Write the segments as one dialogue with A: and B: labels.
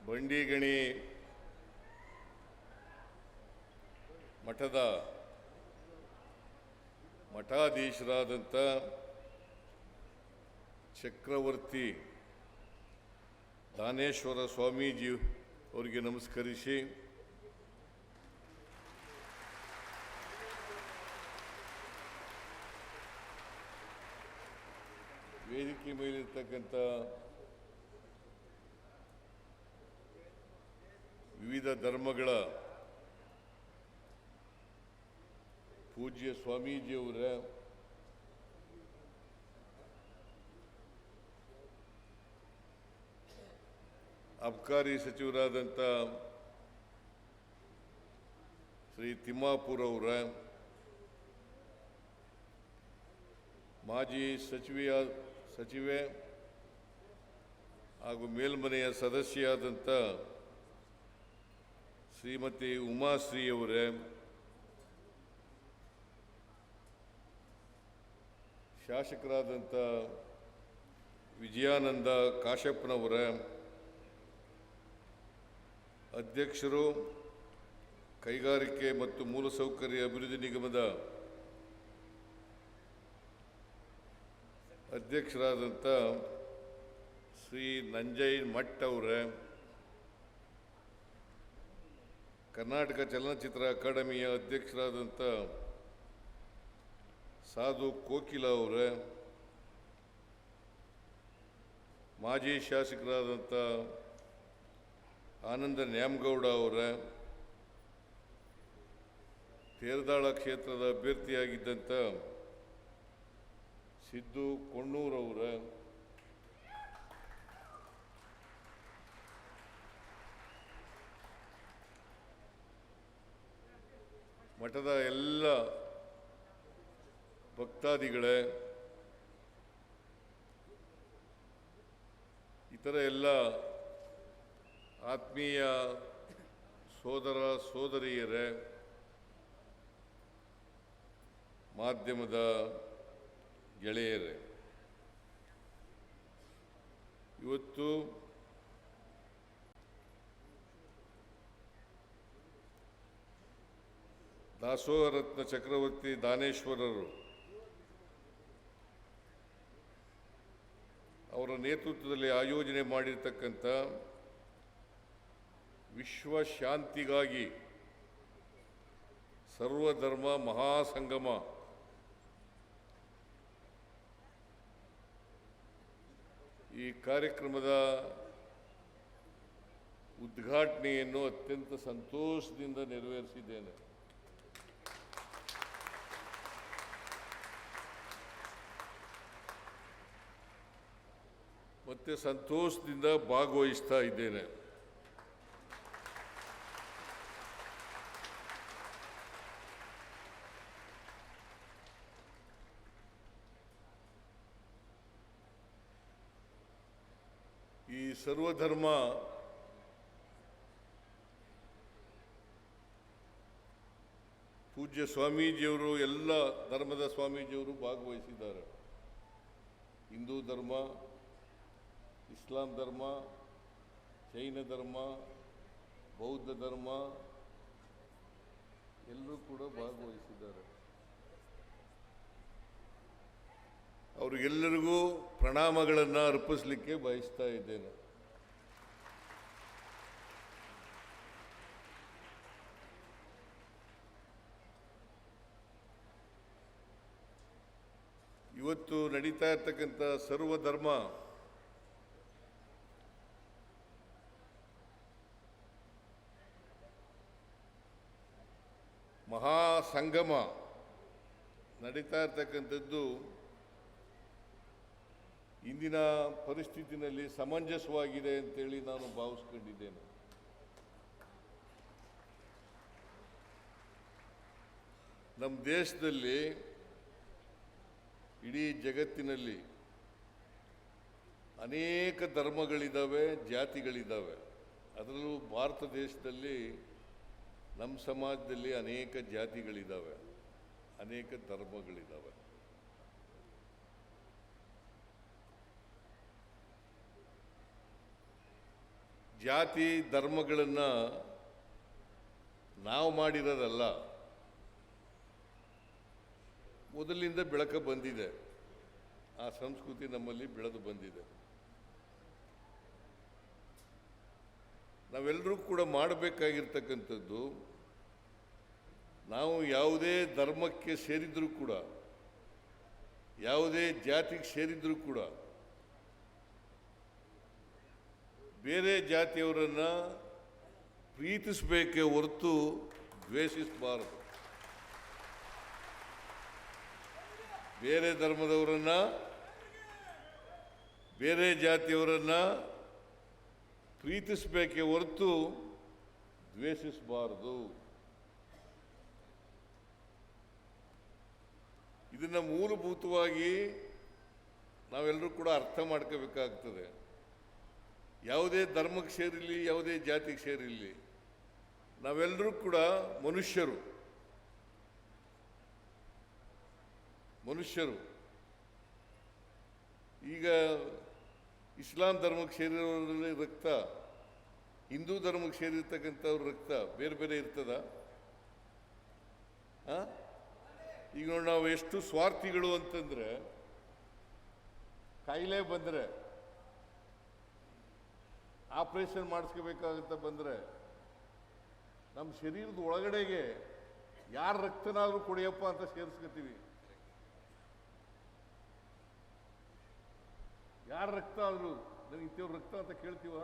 A: ಬಂಡಿಗಣಿ ಮಠದ ಮಠಾಧೀಶರಾದಂಥ ಚಕ್ರವರ್ತಿ ದಾನೇಶ್ವರ ಸ್ವಾಮೀಜಿ ಅವರಿಗೆ ನಮಸ್ಕರಿಸಿ, ವೇದಿಕೆ ಮೇಲಿರ್ತಕ್ಕಂಥ ವಿವಿಧ ಧರ್ಮಗಳ ಪೂಜ್ಯ ಸ್ವಾಮೀಜಿಯವರ ಅಬಕಾರಿ ಸಚಿವರಾದಂಥ ಶ್ರೀ ತಿಮ್ಮಾಪುರ್ ಅವರ, ಮಾಜಿ ಸಚಿವೆ ಹಾಗೂ ಮೇಲ್ಮನೆಯ ಸದಸ್ಯರಾದಂಥ ಶ್ರೀಮತಿ ಉಮಾಶ್ರೀಯವರೇ, ಶಾಸಕರಾದಂಥ ವಿಜಯಾನಂದ ಕಾಶಪ್ಪನವರ, ಅಧ್ಯಕ್ಷರು ಕೈಗಾರಿಕೆ ಮತ್ತು ಮೂಲಸೌಕರ್ಯ ಅಭಿವೃದ್ಧಿ ನಿಗಮದ ಅಧ್ಯಕ್ಷರಾದಂಥ ಶ್ರೀ ನಂಜಯ್ ಮಠ್ ಅವರೇ, ಕರ್ನಾಟಕ ಚಲನಚಿತ್ರ ಅಕಾಡೆಮಿಯ ಅಧ್ಯಕ್ಷರಾದಂಥ ಸಾಧು ಕೋಕಿಲ ಅವರೇ, ಮಾಜಿ ಶಾಸಕರಾದಂಥ ಆನಂದ ನ್ಯಾಮಗೌಡ ಅವರೇ, ತೇರದಾಳ ಕ್ಷೇತ್ರದ ಅಭ್ಯರ್ಥಿಯಾಗಿದ್ದಂಥ ಸಿದ್ದು ಕೊಣ್ಣೂರವರೇ, ಮಠದ ಎಲ್ಲ ಭಕ್ತಾದಿಗಳೇ, ಇತರ ಎಲ್ಲ ಆತ್ಮೀಯ ಸೋದರ ಸೋದರಿಯರೇ, ಮಾಧ್ಯಮದ ಗೆಳೆಯರೇ, ಇವತ್ತು ದಾಸೋಹ ರತ್ನ ಚಕ್ರವರ್ತಿ ದಾನೇಶ್ವರರು ಅವರ ನೇತೃತ್ವದಲ್ಲಿ ಆಯೋಜನೆ ಮಾಡಿರ್ತಕ್ಕಂಥ ವಿಶ್ವ ಶಾಂತಿಗಾಗಿ ಸರ್ವಧರ್ಮ ಮಹಾಸಂಗಮ ಈ ಕಾರ್ಯಕ್ರಮದ ಉದ್ಘಾಟನೆಯನ್ನು ಅತ್ಯಂತ ಸಂತೋಷದಿಂದ ನೆರವೇರಿಸಿದ್ದೇನೆ. ಮತ್ತೆ ಸಂತೋಷದಿಂದ ಭಾಗವಹಿಸ್ತಾ ಇದ್ದೇನೆ. ಈ ಸರ್ವಧರ್ಮ ಪೂಜ್ಯ ಸ್ವಾಮೀಜಿಯವರು, ಎಲ್ಲ ಧರ್ಮದ ಸ್ವಾಮೀಜಿಯವರು ಭಾಗವಹಿಸಿದ್ದಾರೆ. ಹಿಂದೂ ಧರ್ಮ, ಇಸ್ಲಾಂ ಧರ್ಮ, ಜೈನ ಧರ್ಮ, ಬೌದ್ಧ ಧರ್ಮ ಎಲ್ಲರೂ ಕೂಡ ಭಾಗವಹಿಸಿದ್ದಾರೆ. ಅವರಿಗೆಲ್ಲರಿಗೂ ಪ್ರಣಾಮಗಳನ್ನು ಅರ್ಪಿಸಲಿಕ್ಕೆ ಬಯಸ್ತಾ ಇದ್ದೇನೆ. ಇವತ್ತು ನಡೀತಾ ಇರ್ತಕ್ಕಂಥ ಸರ್ವಧರ್ಮ ಮಹಾಸಂಗಮ ನಡೀತಾ ಇರ್ತಕ್ಕಂಥದ್ದು ಇಂದಿನ ಪರಿಸ್ಥಿತಿನಲ್ಲಿ ಸಮಂಜಸವಾಗಿದೆ ಅಂತೇಳಿ ನಾನು ಭಾವಿಸ್ಕೊಂಡಿದ್ದೇನೆ. ನಮ್ಮ ದೇಶದಲ್ಲಿ, ಇಡೀ ಜಗತ್ತಿನಲ್ಲಿ ಅನೇಕ ಧರ್ಮಗಳಿದ್ದಾವೆ, ಜಾತಿಗಳಿದ್ದಾವೆ. ಅದರಲ್ಲೂ ಭಾರತ ದೇಶದಲ್ಲಿ, ನಮ್ಮ ಸಮಾಜದಲ್ಲಿ ಅನೇಕ ಜಾತಿಗಳಿದ್ದಾವೆ, ಅನೇಕ ಧರ್ಮಗಳಿದ್ದಾವೆ. ಜಾತಿ ಧರ್ಮಗಳನ್ನು ನಾವು ಮಾಡಿರೋದಲ್ಲ, ಮೊದಲಿಂದ ಬೆಳಕ ಬಂದಿದೆ. ಆ ಸಂಸ್ಕೃತಿ ನಮ್ಮಲ್ಲಿ ಬೆಳೆದು ಬಂದಿದೆ. ನಾವೆಲ್ಲರೂ ಕೂಡ ಮಾಡಬೇಕಾಗಿರ್ತಕ್ಕಂಥದ್ದು, ನಾವು ಯಾವುದೇ ಧರ್ಮಕ್ಕೆ ಸೇರಿದರೂ ಕೂಡ, ಯಾವುದೇ ಜಾತಿಗೆ ಸೇರಿದರೂ ಕೂಡ, ಬೇರೆ ಜಾತಿಯವರನ್ನು ಪ್ರೀತಿಸಬೇಕೇ ಹೊರತು ದ್ವೇಷಿಸಬಾರದು. ಬೇರೆ ಧರ್ಮದವರನ್ನು, ಬೇರೆ ಜಾತಿಯವರನ್ನು ಪ್ರೀತಿಸಬೇಕೇ ಹೊರತು ದ್ವೇಷಿಸಬಾರದು. ಇದನ್ನು ಮೂಲಭೂತವಾಗಿ ನಾವೆಲ್ಲರೂ ಕೂಡ ಅರ್ಥ ಮಾಡ್ಕೋಬೇಕಾಗ್ತದೆ. ಯಾವುದೇ ಧರ್ಮಕ್ಕೆ ಸೇರಿರಲಿ, ಯಾವುದೇ ಜಾತಿಗೆ ಸೇರಿರಲಿ, ನಾವೆಲ್ಲರೂ ಕೂಡ ಮನುಷ್ಯರು. ಈಗ ಇಸ್ಲಾಂ ಧರ್ಮಕ್ಕೆ ಸೇರಿರೋರಲ್ಲಿ ರಕ್ತ, ಹಿಂದೂ ಧರ್ಮಕ್ಕೆ ಸೇರಿರ್ತಕ್ಕಂಥವ್ರ ರಕ್ತ ಬೇರೆ ಬೇರೆ ಇರ್ತದ? ಈಗ ನೋಡಿ, ನಾವು ಎಷ್ಟು ಸ್ವಾರ್ಥಿಗಳು ಅಂತಂದರೆ, ಕಾಯಿಲೆ ಬಂದರೆ ಆಪರೇಷನ್ ಮಾಡಿಸ್ಕೋಬೇಕಾಗತ್ತ ಬಂದರೆ ನಮ್ಮ ಶರೀರದ ಒಳಗಡೆಗೆ ಯಾರ ರಕ್ತನಾದರೂ ಕೊಡಿಯಪ್ಪ ಅಂತ ಸೇರಿಸ್ಕೊತೀವಿ. ಯಾರ ರಕ್ತ ಆದರೂ ನನಗೆ ಇಂಥವ್ರ ರಕ್ತ ಅಂತ ಕೇಳ್ತೀವ?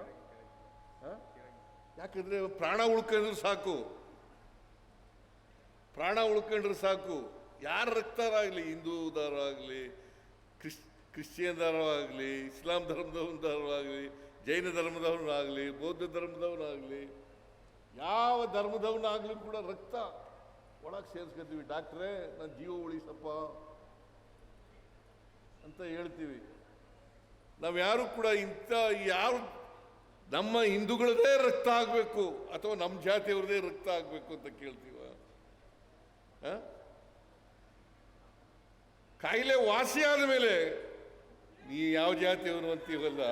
A: ಯಾಕಂದ್ರೆ ಪ್ರಾಣ ಉಳ್ಕೊಂಡ್ರೆ ಸಾಕು, ಪ್ರಾಣ ಉಳ್ಕೊಂಡ್ರೆ ಸಾಕು. ಯಾರ ರಕ್ತರಾಗಲಿ, ಹಿಂದೂದಾರಾಗಲಿ, ಕ್ರಿಶ್ಚಿಯನ್ದಾರವಾಗಲಿ, ಇಸ್ಲಾಂ ಧರ್ಮದವರಾಗಲಿ, ಜೈನ ಧರ್ಮದವನಾಗಲಿ, ಬೌದ್ಧ ಧರ್ಮದವನಾಗಲಿ, ಯಾವ ಧರ್ಮದವನಾಗಲಿ ಕೂಡ ರಕ್ತ ಒಳಗೆ ಸೇರಿಸ್ಕೊತೀವಿ. ಡಾಕ್ಟ್ರೇ ನನ್ನ ಜೀವ ಉಳಿಸಪ್ಪ ಅಂತ ಹೇಳ್ತೀವಿ. ನಾವು ಯಾರು ಕೂಡ ಯಾರು ನಮ್ಮ ಹಿಂದೂಗಳದೇ ರಕ್ತ ಆಗಬೇಕು ಅಥವಾ ನಮ್ಮ ಜಾತಿಯವ್ರದೇ ರಕ್ತ ಆಗಬೇಕು ಅಂತ ಕೇಳ್ತೀವ? ಕಾಯಿಲೆ ವಾಸಿ ಆದ ಮೇಲೆ ನೀ ಯಾವ ಜಾತಿಯವನು ಅಂತೀವಲ್ಲ,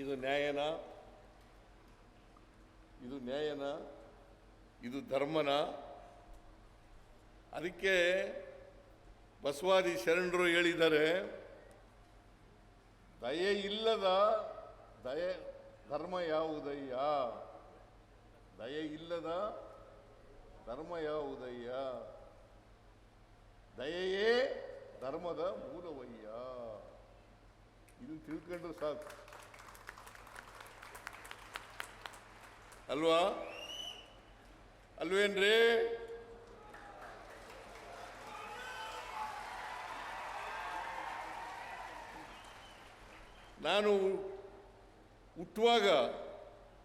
A: ಇದು ನ್ಯಾಯನಾ? ಇದು ನ್ಯಾಯನಾ? ಇದು ಧರ್ಮನ? ಅದಕ್ಕೆ ಬಸವಾದಿ ಶರಣರು ಹೇಳಿದ್ದಾರೆ, ದಯೆ ಇಲ್ಲದ ಧರ್ಮ ಯಾವುದಯ್ಯ? ದಯೆ ಇಲ್ಲದ ಧರ್ಮ ಯಾವುದಯ್ಯ? ದಯೆಯೇ ಧರ್ಮದ ಮೂಲವಯ್ಯ. ಇದನ್ನು ತಿಳ್ಕೊಂಡ್ರೆ ಸಾಕು ಅಲ್ವಾ? ಅಲ್ವೇನ್ರಿ? ನಾನು ಹುಟ್ಟುವಾಗ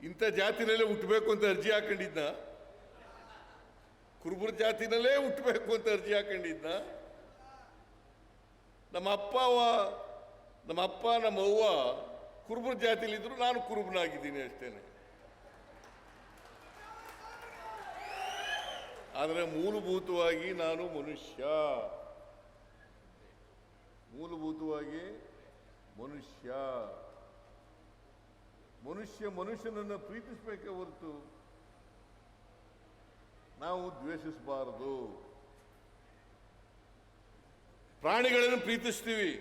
A: ಇಂಥ ಜಾತಿನಲ್ಲೇ ಹುಟ್ಟಬೇಕು ಅಂತ ಅರ್ಜಿ ಹಾಕೊಂಡಿದ್ದ, ಕುರುಬರ ಜಾತಿನಲ್ಲೇ ಹುಟ್ಟಬೇಕು ಅಂತ ಅರ್ಜಿ ಹಾಕೊಂಡಿದ್ದ. ನಮ್ಮ ಅಪ್ಪ ನಮ್ಮ ಅವ್ವ ಕುರುಬರ ಜಾತಿಲಿದ್ರು, ನಾನು ಕುರುಬನಾಗಿದ್ದೀನಿ ಅಷ್ಟೇನೆ. ಆದರೆ ಮೂಲಭೂತವಾಗಿ ನಾನು ಮನುಷ್ಯ. ಮೂಲಭೂತವಾಗಿ ಮನುಷ್ಯನನ್ನು ಪ್ರೀತಿಸಬೇಕೇ ಹೊರತು ನಾವು ದ್ವೇಷಿಸಬಾರದು. ಪ್ರಾಣಿಗಳನ್ನು ಪ್ರೀತಿಸ್ತೀವಿ,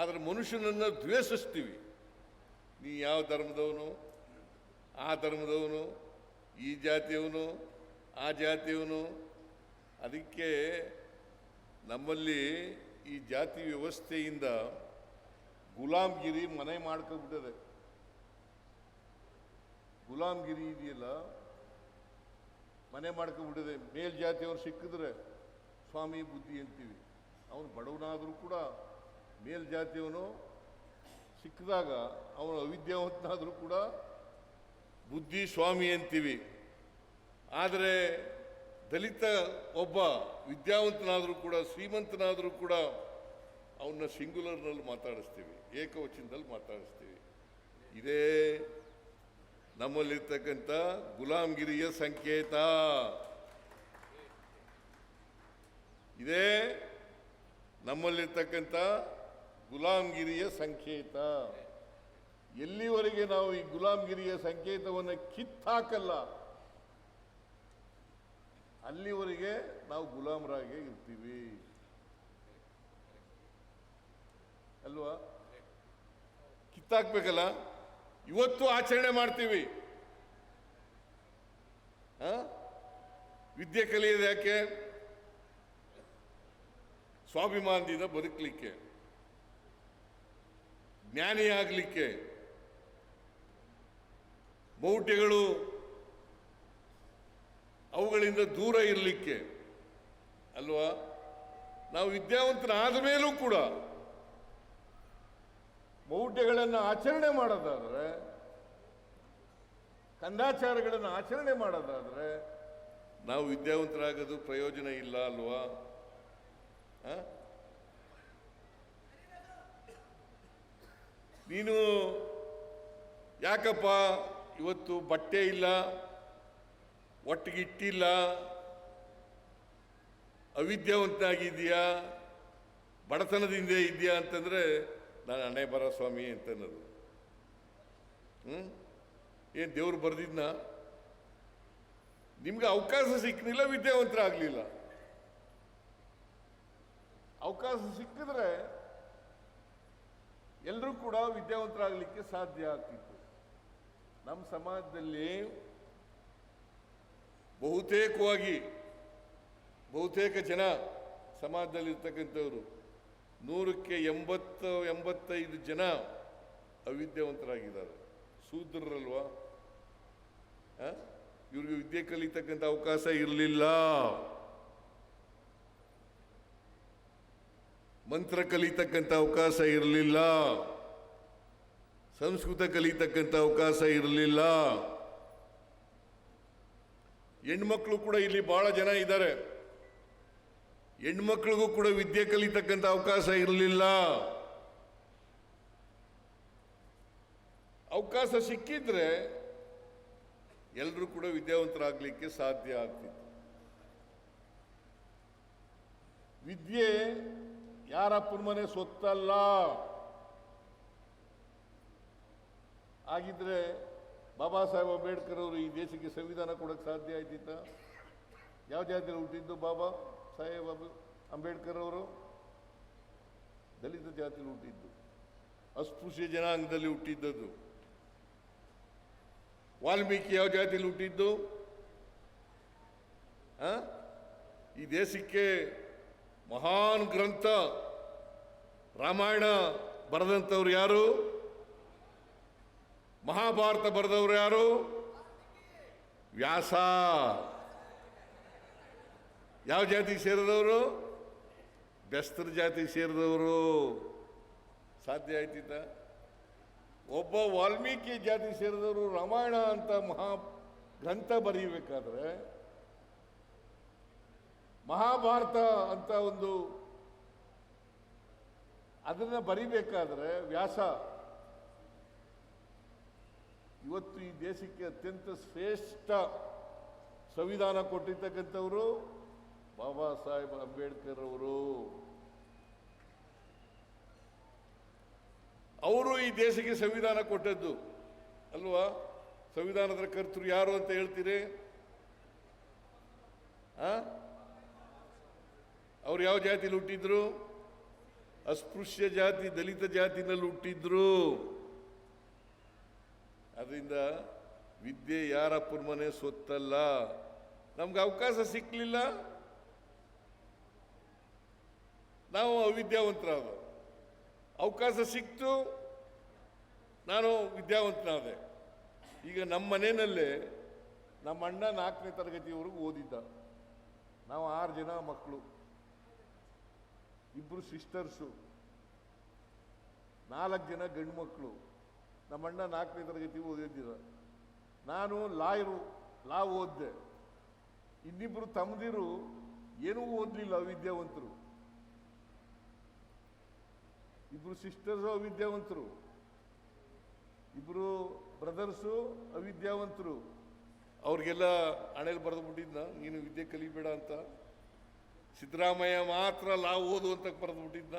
A: ಆದರೆ ಮನುಷ್ಯನನ್ನು ದ್ವೇಷಿಸ್ತೀವಿ. ನೀ ಯಾವ ಧರ್ಮದವನು, ಆ ಧರ್ಮದವನು, ಈ ಜಾತಿಯವನು, ಆ ಜಾತಿಯವನು. ಅದಕ್ಕೆ ನಮ್ಮಲ್ಲಿ ಈ ಜಾತಿ ವ್ಯವಸ್ಥೆಯಿಂದ ಗುಲಾಮ್ಗಿರಿ ಮನೆ ಮಾಡ್ಕೊಬಿಟ್ಟದೆ. ಗುಲಾಮ್ಗಿರಿ ಇದೆಯಲ್ಲ, ಮನೆ ಮಾಡ್ಕೊಬಿಟ್ಟಿದೆ. ಮೇಲ್ಜಾತಿಯವ್ರು ಸಿಕ್ಕಿದ್ರೆ ಸ್ವಾಮಿ ಬುದ್ಧಿ ಅಂತೀವಿ. ಅವನು ಬಡವನಾದರೂ ಕೂಡ ಮೇಲ್ಜಾತಿಯವನು ಸಿಕ್ಕಿದಾಗ ಅವನು ಅವಿದ್ಯಾವಂತನಾದರೂ ಕೂಡ ಬುದ್ಧಿ ಸ್ವಾಮಿ ಅಂತೀವಿ. ಆದರೆ ದಲಿತ ಒಬ್ಬ ವಿದ್ಯಾವಂತನಾದರೂ ಕೂಡ, ಶ್ರೀಮಂತನಾದರೂ ಕೂಡ ಅವನ್ನ ಸಿಂಗ್ಯುಲರ್ನಲ್ಲಿ ಮಾತಾಡಿಸ್ತೀವಿ, ಏಕವಚನದಲ್ಲಿ ಮಾತಾಡಿಸ್ತೀವಿ. ಇದೇ ನಮ್ಮಲ್ಲಿರ್ತಕ್ಕಂಥ ಗುಲಾಮ್ಗಿರಿಯ ಸಂಕೇತ. ಇದೇ ನಮ್ಮಲ್ಲಿರ್ತಕ್ಕಂಥ ಗುಲಾಮ್ಗಿರಿಯ ಸಂಕೇತ. ಎಲ್ಲಿವರೆಗೆ ನಾವು ಈ ಗುಲಾಮ್ಗಿರಿಯ ಸಂಕೇತವನ್ನು ಕಿತ್ತಾಕಲ್ಲ ಅಲ್ಲಿವರೆಗೆ ನಾವು ಗುಲಾಮರಾಗಿ ಇರ್ತೀವಿ ಅಲ್ವಾ? ಕಿತ್ತಾಕ್ಬೇಕಲ್ಲ. ಇವತ್ತು ಆಚರಣೆ ಮಾಡ್ತೀವಿ. ವಿದ್ಯೆ ಕಲಿಯೋದು ಯಾಕೆ? ಸ್ವಾಭಿಮಾನದಿಂದ ಬದುಕಲಿಕ್ಕೆ, ಜ್ಞಾನಿಯಾಗಲಿಕ್ಕೆ, ಮೌಢ್ಯಗಳು ಅವುಗಳಿಂದ ದೂರ ಇರಲಿಕ್ಕೆ ಅಲ್ವಾ? ನಾವು ವಿದ್ಯಾವಂತರಾದ ಮೇಲೂ ಕೂಡ ಮೌಢ್ಯಗಳನ್ನು ಆಚರಣೆ ಮಾಡೋದಾದ್ರೆ, ಕಂದಾಚಾರಗಳನ್ನು ಆಚರಣೆ ಮಾಡೋದಾದ್ರೆ ನಾವು ವಿದ್ಯಾವಂತರಾಗೋದು ಪ್ರಯೋಜನ ಇಲ್ಲ ಅಲ್ವಾ? ನೀನು ಯಾಕಪ್ಪ ಇವತ್ತು ಬಟ್ಟೆ ಇಲ್ಲ, ಒಟ್ಟಿಗೆ ಇಟ್ಟಿಲ್ಲ, ಅವಿದ್ಯಾವಂತನಾಗಿದ್ದೀಯಾ, ಬಡತನದಿಂದ ಇದೆಯಾ ಅಂತಂದ್ರೆ ನಾನು ಹಣೆ ಬರ ಸ್ವಾಮಿ ಅಂತನ್ನೋದು. ಏನು ದೇವ್ರು ಬರ್ದಿದ್ನ? ನಿಮ್ಗೆ ಅವಕಾಶ ಸಿಕ್ಕಲಿಲ್ಲ, ವಿದ್ಯಾವಂತರಾಗಲಿಲ್ಲ. ಅವಕಾಶ ಸಿಕ್ಕಿದ್ರೆ ಎಲ್ಲರೂ ಕೂಡ ವಿದ್ಯಾವಂತರಾಗಲಿಕ್ಕೆ ಸಾಧ್ಯ ಆಗ್ತಿತ್ತು. ನಮ್ಮ ಸಮಾಜದಲ್ಲಿ ಬಹುತೇಕ ಜನ ಸಮಾಜದಲ್ಲಿರ್ತಕ್ಕಂಥವ್ರು 100ಕ್ಕೆ 80-85 ಜನ ಅವಿದ್ಯಾವಂತರಾಗಿದ್ದಾರೆ. ಶೂದ್ರರಲ್ವಾ? ಇವ್ರಿಗೆ ವಿದ್ಯೆ ಕಲಿತಕ್ಕಂಥ ಅವಕಾಶ ಇರಲಿಲ್ಲ, ಮಂತ್ರ ಕಲಿತಕ್ಕಂಥ ಅವಕಾಶ ಇರಲಿಲ್ಲ, ಸಂಸ್ಕೃತ ಕಲಿತಕ್ಕಂಥ ಅವಕಾಶ ಇರಲಿಲ್ಲ. ಹೆಣ್ಮಕ್ಳು ಕೂಡ ಇಲ್ಲಿ ಬಹಳ ಜನ ಇದ್ದಾರೆ. ಹೆಣ್ಮಕ್ಳಿಗೂ ಕೂಡ ವಿದ್ಯೆ ಕಲಿತಕ್ಕಂಥ ಅವಕಾಶ ಇರಲಿಲ್ಲ. ಅವಕಾಶ ಸಿಕ್ಕಿದ್ರೆ ಎಲ್ಲರೂ ಕೂಡ ವಿದ್ಯಾವಂತರಾಗಲಿಕ್ಕೆ ಸಾಧ್ಯ ಆಗ್ತಿತ್ತು. ವಿದ್ಯೆ ಯಾರಪ್ಪನ ಮನೆ ಸೊತ್ತಲ್ಲ. ಆಗಿದ್ರೆ ಬಾಬಾ ಸಾಹೇಬ್ ಅಂಬೇಡ್ಕರ್ ಅವರು ಈ ದೇಶಕ್ಕೆ ಸಂವಿಧಾನ ಕೊಡಕ್ಕೆ ಸಾಧ್ಯ ಆಯ್ತಿತ್ತ? ಯಾವ ಜಾತಿಯಲ್ಲಿ ಹುಟ್ಟಿದ್ದು ಬಾಬಾ ಸಾಹೇಬ್ ಅಂಬೇಡ್ಕರ್ ಅವರು? ದಲಿತ ಜಾತಿಯಲ್ಲಿ ಹುಟ್ಟಿದ್ದು, ಅಸ್ಪೃಶ್ಯ ಜನಾಂಗದಲ್ಲಿ ಹುಟ್ಟಿದ್ದದ್ದು. ವಾಲ್ಮೀಕಿ ಯಾವ ಜಾತಿಯಲ್ಲಿ ಹುಟ್ಟಿದ್ದು? ಈ ದೇಶಕ್ಕೆ ಮಹಾನ್ ಗ್ರಂಥ ರಾಮಾಯಣ ಬರೆದಂಥವ್ರು ಯಾರು? ಮಹಾಭಾರತ ಬರೆದವರು ಯಾರು? ವ್ಯಾಸ. ಯಾವ ಜಾತಿಗೆ ಸೇರಿದವರು? ಬೆಸ್ತರ ಜಾತಿಗೆ ಸೇರಿದವರು. ಸಾಧ್ಯ ಆಯ್ತಿತ್ತ? ಒಬ್ಬ ವಾಲ್ಮೀಕಿ ಜಾತಿಗೆ ಸೇರಿದವರು ರಾಮಾಯಣ ಅಂತ ಮಹಾ ಗ್ರಂಥ ಬರೀಬೇಕಾದ್ರೆ, ಮಹಾಭಾರತ ಅಂತ ಒಂದು ಅದನ್ನು ಬರಿಬೇಕಾದ್ರೆ ವ್ಯಾಸ. ಇವತ್ತು ಈ ದೇಶಕ್ಕೆ ಅತ್ಯಂತ ಶ್ರೇಷ್ಠ ಸಂವಿಧಾನ ಕೊಟ್ಟಿರ್ತಕ್ಕಂಥವರು ಬಾಬಾ ಸಾಹೇಬ್ ಅಂಬೇಡ್ಕರ್ ಅವರು. ಅವರು ಈ ದೇಶಕ್ಕೆ ಸಂವಿಧಾನ ಕೊಟ್ಟದ್ದು ಅಲ್ವಾ? ಸಂವಿಧಾನದ ಕರ್ತೃ ಯಾರು ಅಂತ ಹೇಳ್ತೀರಿ? ಅವ್ರು ಯಾವ ಜಾತಿಯಲ್ಲಿ ಹುಟ್ಟಿದ್ರು? ಅಸ್ಪೃಶ್ಯ ಜಾತಿ, ದಲಿತ ಜಾತಿನಲ್ಲಿ ಹುಟ್ಟಿದ್ರು. ಅದರಿಂದ ವಿದ್ಯೆ ಯಾರಪ್ಪನ ಮನೆ ಸೊತ್ತಲ್ಲ. ನಮ್ಗೆ ಅವಕಾಶ ಸಿಕ್ಕಲಿಲ್ಲ, ನಾವು ಅವಿದ್ಯಾವಂತರಾದ. ಅವಕಾಶ ಸಿಕ್ತು, ನಾನು ವಿದ್ಯಾವಂತನಾದೆ. ಈಗ ನಮ್ಮ ಮನೆಯಲ್ಲೇ ನಮ್ಮ ಅಣ್ಣ 4ನೇ ತರಗತಿವರೆಗೂ ಓದಿದ್ದ. ನಾವು 6 ಜನ ಮಕ್ಕಳು, 2 ಸಿಸ್ಟರ್ಸು, 4 ಜನ ಗಂಡು ಮಕ್ಕಳು. ನಮ್ಮಣ್ಣ 4ನೇ ತರಗತಿ ಓದಿದ್ದಿರ. ನಾನು ಲಾ ಓದಿದೆ. ಇನ್ನಿಬ್ಬರು ತಮ್ಮದಿರು ಏನೂ ಓದಲಿಲ್ಲ, ಅವಿದ್ಯಾವಂತರು. 2 ಸಿಸ್ಟರ್ಸು ಅವಿದ್ಯಾವಂತರು, 2 ಬ್ರದರ್ಸು ಅವಿದ್ಯಾವಂತರು. ಅವ್ರಿಗೆಲ್ಲ ಹಣೆಯಲ್ಲಿ ಬರೆದು ಬಿಟ್ಟಿದ್ನ, ನೀನು ವಿದ್ಯೆ ಕಲಿಬೇಡ ಅಂತ. ಸಿದ್ದರಾಮಯ್ಯ ಮಾತ್ರ ಲಾ ಓದು ಅಂತ ಬರೆದ್ಬಿಟ್ಟಿದ್ದ,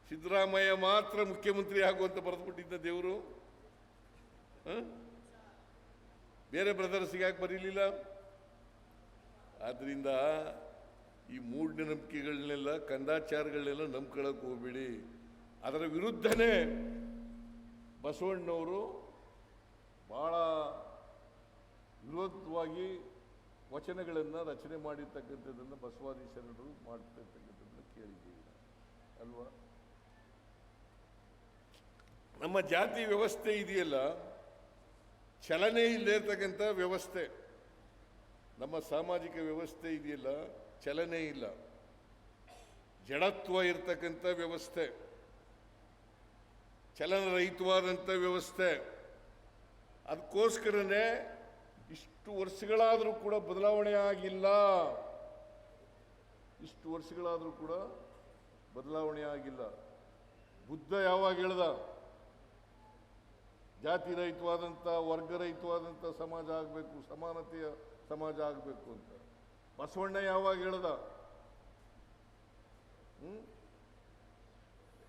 A: ಸಿದ್ದರಾಮಯ್ಯ ಮಾತ್ರ ಮುಖ್ಯಮಂತ್ರಿ ಆಗುವಂತ ಬರೆದ್ಬಿಟ್ಟಿದ್ದ ದೇವರು. ಬೇರೆ ಬ್ರದರ್ಸ್ಗೆ ಯಾಕೆ ಬರೀಲಿಲ್ಲ? ಆದ್ರಿಂದ ಈ ಮೂಢನಂಬಿಕೆಗಳನ್ನೆಲ್ಲ, ಕಂದಾಚಾರಗಳನ್ನೆಲ್ಲ ನಂಬ್ಕೊಳ್ಳೋಕೆ ಹೋಗ್ಬೇಡಿ. ಅದರ ವಿರುದ್ಧನೇ ಬಸವಣ್ಣವರು ಬಹಳ ವಿರೋಧವಾಗಿ ವಚನಗಳನ್ನು ರಚನೆ ಮಾಡಿರ್ತಕ್ಕಂಥದ್ದನ್ನು ಬಸವಾದಿ ಶರಣರು ಮಾಡ್ತಿರ್ತಕ್ಕಂಥದ್ದನ್ನು ಕೇಳಿದ್ದೀವಿ ಅಲ್ವಾ? ನಮ್ಮ ಜಾತಿ ವ್ಯವಸ್ಥೆ ಇದೆಯಲ್ಲ, ಚಲನೆ ಇಲ್ಲದೆ ಇರ್ತಕ್ಕಂಥ ವ್ಯವಸ್ಥೆ. ನಮ್ಮ ಸಾಮಾಜಿಕ ವ್ಯವಸ್ಥೆ ಇದೆಯಲ್ಲ, ಚಲನೆ ಇಲ್ಲ, ಜಡತ್ವ ಇರ್ತಕ್ಕಂಥ ವ್ಯವಸ್ಥೆ, ಚಲನರಹಿತವಾದಂಥ ವ್ಯವಸ್ಥೆ. ಅದಕ್ಕೋಸ್ಕರನೇ ಇಷ್ಟು ವರ್ಷಗಳಾದರೂ ಕೂಡ ಬದಲಾವಣೆ ಆಗಿಲ್ಲ. ಇಷ್ಟು ವರ್ಷಗಳಾದರೂ ಕೂಡ ಬದಲಾವಣೆ ಆಗಿಲ್ಲ. ಬುದ್ಧ ಯಾವಾಗ ಹೇಳ್ದ ಜಾತಿ ರಹಿತವಾದಂಥ, ವರ್ಗರಹಿತವಾದಂಥ ಸಮಾಜ ಆಗಬೇಕು, ಸಮಾನತೆಯ ಸಮಾಜ ಆಗಬೇಕು ಅಂತ? ಬಸವಣ್ಣ ಯಾವಾಗ ಹೇಳ್ದ?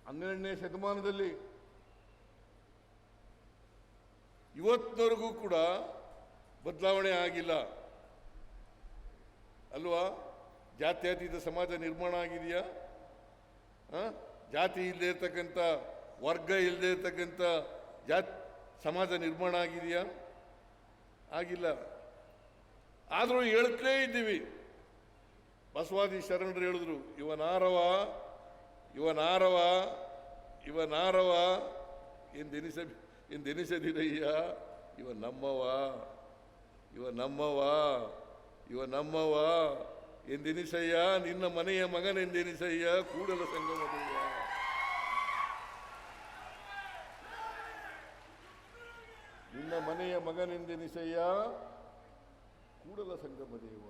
A: 12ನೇ ಶತಮಾನದಲ್ಲಿ. ಇವತ್ತಿನವರೆಗೂ ಕೂಡ ಬದಲಾವಣೆ ಆಗಿಲ್ಲ ಅಲ್ವಾ? ಜಾತ್ಯತೀತ ಸಮಾಜ ನಿರ್ಮಾಣ ಆಗಿದೆಯಾ? ಜಾತಿ ಇಲ್ಲದೆ ಇರ್ತಕ್ಕಂಥ, ವರ್ಗ ಇಲ್ಲದೆ ಇರ್ತಕ್ಕಂಥ ಸಮಾಜ ನಿರ್ಮಾಣ ಆಗಿದೆಯಾ? ಆಗಿಲ್ಲ. ಆದರೂ ಹೇಳ್ತಲೇ ಇದ್ದೀವಿ. ಬಸವಾದಿ ಶರಣರು ಹೇಳಿದ್ರು, ಇವನಾರವ ಇವನಾರವ ಇವನಾರವ ಎಂದೆನಿಸದಿರಯ್ಯ, ಇವ ನಮ್ಮವ ಇವ ನಮ್ಮವ ಇವ ನಮ್ಮವ ಎಂದೆನಿಸಯ್ಯ, ನಿನ್ನ ಮನೆಯ ಮಗನೆಂದೆನಿಸಯ್ಯ, ಕೂಡಲ ಸಂಗಮದಯ್ಯ. ನಿನ್ನ ಮನೆಯ ಮಗನೆಂದೆನಿಸಯ್ಯ, ಕೂಡಲ ಸಂಗಮದೇವ.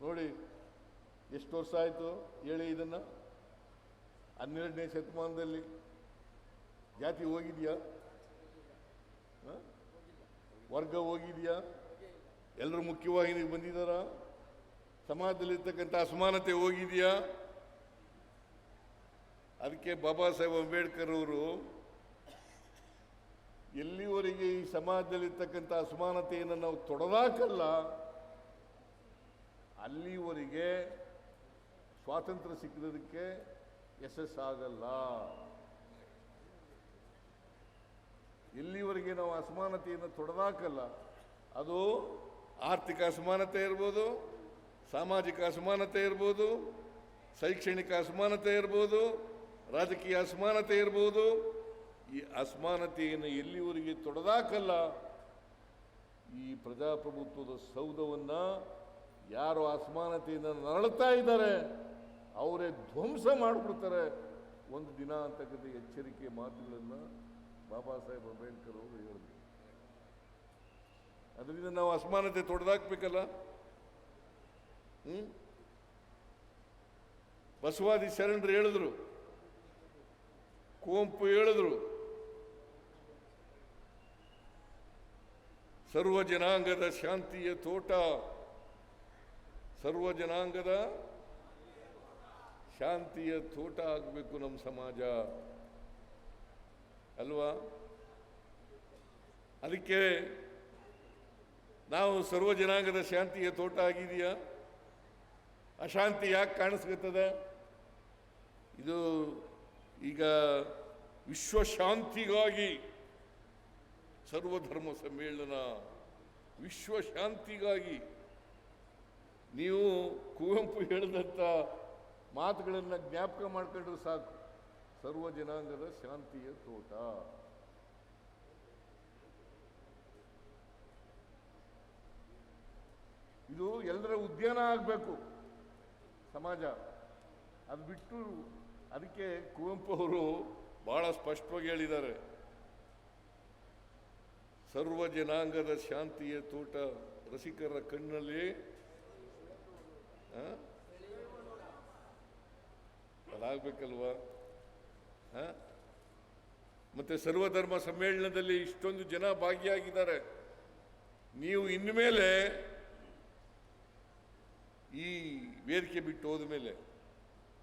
A: ನೋಡಿ ಎಷ್ಟು ವರ್ಷ ಆಯಿತು ಹೇಳಿ ಇದನ್ನ. 12ನೇ ಶತಮಾನದಲ್ಲಿ ಜಾತಿ ಹೋಗಿದೆಯಾ? ವರ್ಗ ಹೋಗಿದೆಯಾ? ಎಲ್ಲರೂ ಮುಖ್ಯವಾಹಿನಿಗೆ ಬಂದಿದ್ದಾರಾ? ಸಮಾಜದಲ್ಲಿರ್ತಕ್ಕಂಥ ಅಸಮಾನತೆ ಹೋಗಿದೆಯಾ? ಅದಕ್ಕೆ ಬಾಬಾ ಸಾಹೇಬ್ ಅಂಬೇಡ್ಕರ್ ಅವರು ಎಲ್ಲಿವರೆಗೆ ಈ ಸಮಾಜದಲ್ಲಿರ್ತಕ್ಕಂಥ ಅಸಮಾನತೆಯನ್ನು ನಾವು ತೊಡೆದಾಕಲ್ಲ, ಅಲ್ಲಿವರೆಗೆ ಸ್ವಾತಂತ್ರ್ಯ ಸಿಕ್ಕಿರೋದಕ್ಕೆ ಯಶಸ್ಸಾಗಲ್ಲ. ಎಲ್ಲಿವರೆಗೆ ನಾವು ಅಸಮಾನತೆಯನ್ನು ತೊಡೆದಾಕಲ್ಲ, ಅದು ಆರ್ಥಿಕ ಅಸಮಾನತೆ ಇರ್ಬೋದು, ಸಾಮಾಜಿಕ ಅಸಮಾನತೆ ಇರ್ಬೋದು, ಶೈಕ್ಷಣಿಕ ಅಸಮಾನತೆ ಇರ್ಬೋದು, ರಾಜಕೀಯ ಅಸಮಾನತೆ ಇರ್ಬೋದು, ಈ ಅಸಮಾನತೆಯನ್ನು ಎಲ್ಲಿವರೆಗೆ ತೊಡೆದಾಕಲ್ಲ, ಈ ಪ್ರಜಾಪ್ರಭುತ್ವದ ಸೌಧವನ್ನು ಯಾರು ಅಸಮಾನತೆಯನ್ನು ನರಳುತ್ತಾ ಇದ್ದಾರೆ ಅವರೇ ಧ್ವಂಸ ಮಾಡಿಬಿಡ್ತಾರೆ ಒಂದು ದಿನ ಅಂತಕ್ಕಂಥ ಎಚ್ಚರಿಕೆ ಮಾತುಗಳನ್ನು ಬಾಬಾ ಸಾಹೇಬ್ ಅಂಬೇಡ್ಕರ್ ಅವರು ಹೇಳಿದ್ರು. ಅದರಿಂದ ನಾವು ಅಸಮಾನತೆ ತೊಡೆದಾಕ್ಬೇಕಲ್ಲ. ಬಸವಾದಿ ಶರಣರು ಹೇಳಿದ್ರು, ಕುವೆಂಪು ಹೇಳಿದ್ರು, ಸರ್ವ ಜನಾಂಗದ ಶಾಂತಿಯ ತೋಟ, ಸರ್ವ ಜನಾಂಗದ ಶಾಂತಿಯ ತೋಟ ಆಗಬೇಕು ನಮ್ಮ ಸಮಾಜ ಅಲ್ವಾ? ಅದಕ್ಕೆ ನಾವು ಸರ್ವ ಜನಾಂಗದ ಶಾಂತಿಯ ತೋಟ ಆಗಿದೆಯಾ? ಅಶಾಂತಿ ಯಾಕೆ ಕಾಣಿಸ್ಕೊತದೆ? ಇದು ಈಗ ವಿಶ್ವಶಾಂತಿಗಾಗಿ ಸರ್ವಧರ್ಮ ಸಮ್ಮೇಳನ, ವಿಶ್ವಶಾಂತಿಗಾಗಿ. ನೀವು ಕುವೆಂಪು ಹೇಳಿದಂಥ ಮಾತುಗಳನ್ನು ಜ್ಞಾಪಕ ಮಾಡ್ಕೊಂಡ್ರೆ ಸಾಕು. ಸರ್ವ ಜನಾಂಗದ ಶಾಂತಿಯ ತೋಟ. ಇದು ಎಲ್ಲರ ಉದ್ಯಾನ ಆಗಬೇಕು ಸಮಾಜ. ಅದು ಬಿಟ್ಟು ಅದಕ್ಕೆ ಕುವೆಂಪು ಅವರು ಬಹಳ ಸ್ಪಷ್ಟವಾಗಿ ಹೇಳಿದ್ದಾರೆ, ಸರ್ವ ಜನಾಂಗದ ಶಾಂತಿಯ ತೋಟ ರಸಿಕರ ಕಣ್ಣಲ್ಲಿ ಅದಾಗಬೇಕಲ್ವಾ? ಮತ್ತೆ ಸರ್ವಧರ್ಮ ಸಮ್ಮೇಳನದಲ್ಲಿ ಇಷ್ಟೊಂದು ಜನ ಭಾಗಿಯಾಗಿದ್ದಾರೆ. ನೀವು ಇನ್ಮೇಲೆ ಈ ವೇದಿಕೆ ಬಿಟ್ಟು ಹೋದ ಮೇಲೆ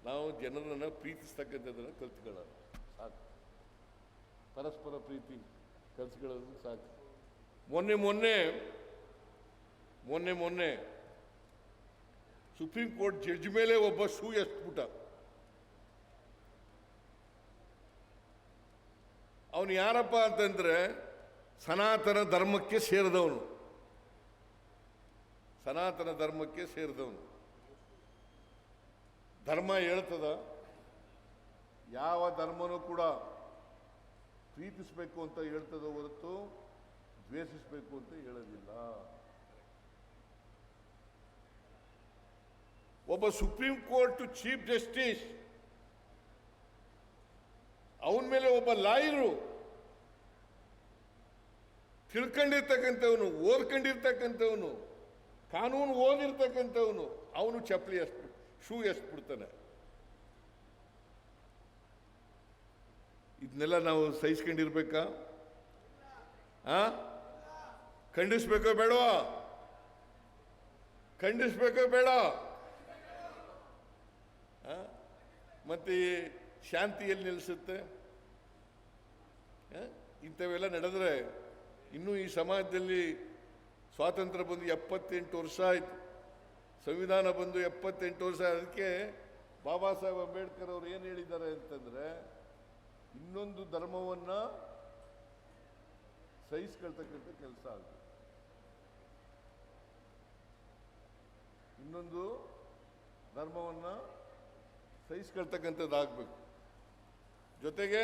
A: ನಾವು ಜನರನ್ನು ಪ್ರೀತಿಸ್ತಕ್ಕಂಥದ್ದನ್ನು ಕಲ್ತ್ಕೊಳ್ಳೋಣ ಸಾಕು. ಪರಸ್ಪರ ಪ್ರೀತಿ ಕಲ್ತ್ಕೊಳ್ಳೋದು ಸಾಕು. ಮೊನ್ನೆ ಸುಪ್ರೀಂ ಕೋರ್ಟ್ ಜಡ್ಜ್ ಮೇಲೆ ಒಬ್ಬ ಶೂ ಎಸ್ಬಿಟ್ಟ. ಅವನು ಯಾರಪ್ಪ ಅಂತಂದ್ರೆ ಸನಾತನ ಧರ್ಮಕ್ಕೆ ಸೇರಿದವನು. ಧರ್ಮ ಹೇಳ್ತದ, ಯಾವ ಧರ್ಮನೂ ಕೂಡ ಪ್ರೀತಿಸಬೇಕು ಅಂತ ಹೇಳ್ತದ ಹೊರತು ದ್ವೇಷಿಸಬೇಕು ಅಂತ ಹೇಳೋದಿಲ್ಲ. ಒಬ್ಬ ಸುಪ್ರೀಂ ಕೋರ್ಟ್ ಚೀಫ್ ಜಸ್ಟಿಸ್, ಅವನ ಮೇಲೆ ಒಬ್ಬ ಲಾಯರು, ತಿಳ್ಕೊಂಡಿರ್ತಕ್ಕಂಥವನು, ಓದ್ಕೊಂಡಿರ್ತಕ್ಕಂಥವನು, ಕಾನೂನು ಓದಿರ್ತಕ್ಕಂಥವನು, ಅವನು ಚಪ್ಪಲಿ ಶೂ ಎಸ್ಬಿಡ್ತಾನೆ. ಇದನ್ನೆಲ್ಲ ನಾವು ಸಹಿಸ್ಕೊಂಡಿರ್ಬೇಕಾ? ಖಂಡಿಸ್ಬೇಕೋ ಬೇಡವಾ? ಬೇಡ? ಮತ್ತೆ ಶಾಂತಿಯಲ್ಲಿ ನಿಲ್ಲಿಸುತ್ತೆ? ಇಂಥವೆಲ್ಲ ನಡೆದ್ರೆ ಇನ್ನೂ ಈ ಸಮಾಜದಲ್ಲಿ ಸ್ವಾತಂತ್ರ್ಯ ಬಂದು 78 ವರ್ಷ ಆಯಿತು, ಸಂವಿಧಾನ ಬಂದು 78 ವರ್ಷ. ಅದಕ್ಕೆ ಬಾಬಾ ಸಾಹೇಬ್ ಅಂಬೇಡ್ಕರ್ ಅವರು ಏನು ಹೇಳಿದ್ದಾರೆ ಅಂತಂದ್ರೆ, ಇನ್ನೊಂದು ಧರ್ಮವನ್ನ ಸಹಿಸ್ಕೊಳ್ತಕ್ಕಂಥ ಕೆಲಸ ಆಗುತ್ತೆ. ಇನ್ನೊಂದು ಧರ್ಮವನ್ನ ಸಹಿಸ್ಕೊಳ್ತಕ್ಕಂಥದ್ದಾಗಬೇಕು. ಜೊತೆಗೆ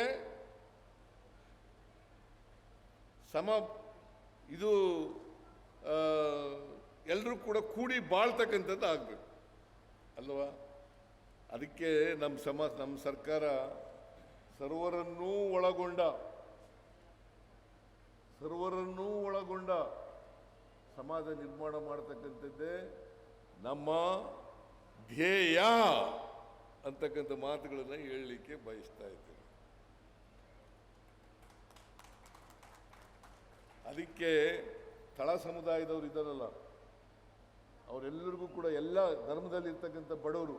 A: ಇದು ಎಲ್ಲರೂ ಕೂಡ ಕೂಡಿ ಬಾಳ್ತಕ್ಕಂಥದ್ದು ಆಗಬೇಕು ಅಲ್ವಾ? ಅದಕ್ಕೆ ನಮ್ಮ ಸರ್ಕಾರ ಸರ್ವರನ್ನೂ ಒಳಗೊಂಡ ಸಮಾಜ ನಿರ್ಮಾಣ ಮಾಡತಕ್ಕಂಥದ್ದೇ ನಮ್ಮ ಧ್ಯೇಯ ಅಂತಕ್ಕಂಥ ಮಾತುಗಳನ್ನು ಹೇಳಲಿಕ್ಕೆ ಬಯಸ್ತಾ ಇದ್ದೇನೆ. ಅದಕ್ಕೆ ತಳ ಸಮುದಾಯದವರು ಇದ್ದಾರಲ್ಲ, ಅವರೆಲ್ಲರಿಗೂ ಕೂಡ ಎಲ್ಲ ಧರ್ಮದಲ್ಲಿ ಇರ್ತಕ್ಕಂಥ ಬಡವರು,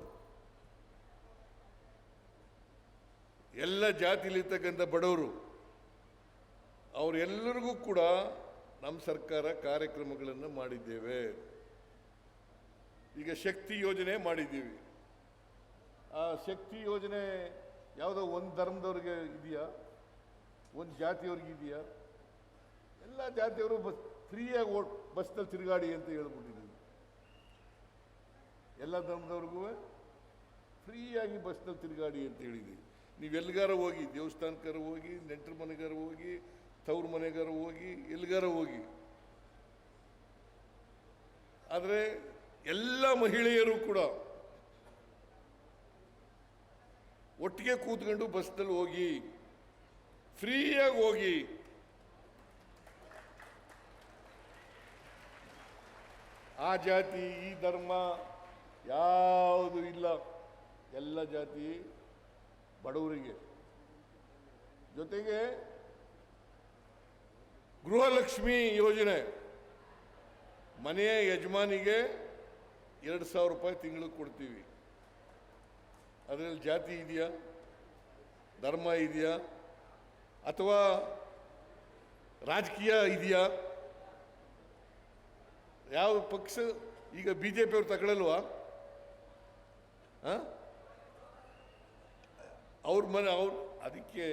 A: ಎಲ್ಲ ಜಾತಿಯಲ್ಲಿರ್ತಕ್ಕಂಥ ಬಡವರು, ಅವರೆಲ್ಲರಿಗೂ ಕೂಡ ನಮ್ಮ ಸರ್ಕಾರ ಕಾರ್ಯಕ್ರಮಗಳನ್ನು ಮಾಡಿದ್ದೇವೆ. ಈಗ ಶಕ್ತಿ ಯೋಜನೆ ಮಾಡಿದ್ದೀವಿ. ಆ ಶಕ್ತಿ ಯೋಜನೆ ಯಾವುದೋ ಒಂದು ಧರ್ಮದವ್ರಿಗೆ ಇದೆಯಾ, ಒಂದು ಜಾತಿಯವ್ರಿಗೆ ಇದೆಯಾ? ಎಲ್ಲ ಜಾತಿಯವರು ಫ್ರೀಯಾಗಿ ಬಸ್ನಲ್ಲಿ ತಿರುಗಾಡಿ ಅಂತ ಹೇಳ್ಬಿಟ್ಟಿದ್ದೀವಿ. ಎಲ್ಲ ಧರ್ಮದವ್ರಿಗೂ ಫ್ರೀಯಾಗಿ ಬಸ್ನಲ್ಲಿ ತಿರುಗಾಡಿ ಅಂತ ಹೇಳಿದ್ದೀವಿ. ನೀವೆಲ್ಗಾರ ಹೋಗಿ, ದೇವಸ್ಥಾನಕ್ಕಾರ ಹೋಗಿ, ನೆಂಟರ ಮನೆಗಾರ ಹೋಗಿ, ತವ್ರ ಮನೆಗಾರ ಹೋಗಿ, ಎಲ್ಗಾರ ಹೋಗಿ, ಆದರೆ ಎಲ್ಲ ಮಹಿಳೆಯರು ಕೂಡ ಒಟ್ಟಿಗೆ ಕೂತ್ಕೊಂಡು ಬಸ್ನಲ್ಲಿ ಹೋಗಿ, ಫ್ರೀಯಾಗಿ ಹೋಗಿ. ಆ ಜಾತಿ ಈ ಧರ್ಮ ಯಾವುದು ಇಲ್ಲ, ಎಲ್ಲ ಜಾತಿ ಬಡವರಿಗೆ. ಜೊತೆಗೆ ಗೃಹಲಕ್ಷ್ಮಿ ಯೋಜನೆ, ಮನೆಯ ಯಜಮಾನಿಗೆ 2,000 ರೂಪಾಯಿ ತಿಂಗಳು ಕೊಡ್ತೀವಿ. ಅದರಲ್ಲಿ ಜಾತಿ ಇದೆಯಾ, ಧರ್ಮ ಇದೆಯಾ, ಅಥವಾ ರಾಜಕೀಯ ಇದೆಯಾ? ಯಾವ ಪಕ್ಷ ಈಗ BJP ಅವರು ತಗೊಳ್ಳಲ್ವಾ? ಅವ್ರ ಅದಕ್ಕೆ